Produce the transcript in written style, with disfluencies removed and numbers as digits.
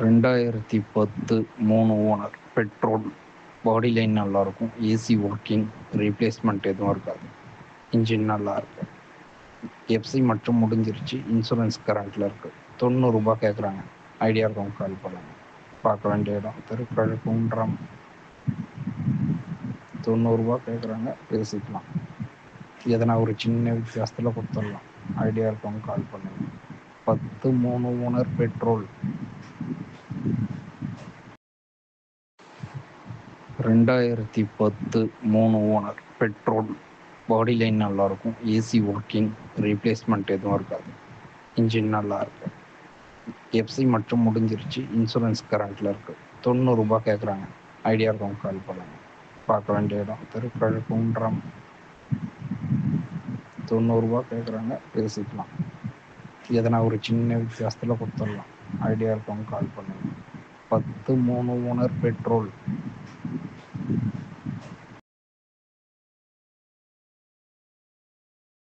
2010 3 owner. Petrol. Body line நல்லாயிருக்கும். AC working. Replacement எதுவும் இருக்காது. இன்ஜின் நல்லா இருக்கு. எஃப்சி மட்டும் முடிஞ்சிருச்சு. இன்சூரன்ஸ் கரண்ட்டில் இருக்குது. ₹90 கேட்குறாங்க. ஐடியா இருக்கவங்க கால் பண்ணுங்க. பார்க்க வேண்டிய இடம் திருக்கழுக்குன்றம். ₹90 கேட்குறாங்க, பேசிக்கலாம். எதனா ஒரு சின்ன வித்தியாசத்தில் கொடுத்துடலாம். ஐடியா இருக்கவங்க கால் பண்ணுங்க. 10 3 owner. Petrol. 2010 3 owner. Petrol. Body line நல்லாயிருக்கும். AC working. ரீப்ளேஸ்மெண்ட் எதுவும் இருக்காது. இன்ஜின் நல்லா இருக்கு. எஃப்சி மட்டும் முடிஞ்சிருச்சு. இன்சூரன்ஸ் கரண்ட்டில் இருக்குது. ₹90 கேட்குறாங்க. ஐடியா இருக்கவங்க கால் பண்ணுங்க. பார்க்க வேண்டிய இடம் திருக்கழுக்குன்றம். ₹90 கேட்குறாங்க, பேசிக்கலாம். எதனா ஒரு சின்ன வித்தியாசத்தில் கொடுத்துடலாம். ஐடியா இருக்கவங்க கால் பண்ணுங்க. 10 3 ஓனர். பெட்ரோல்.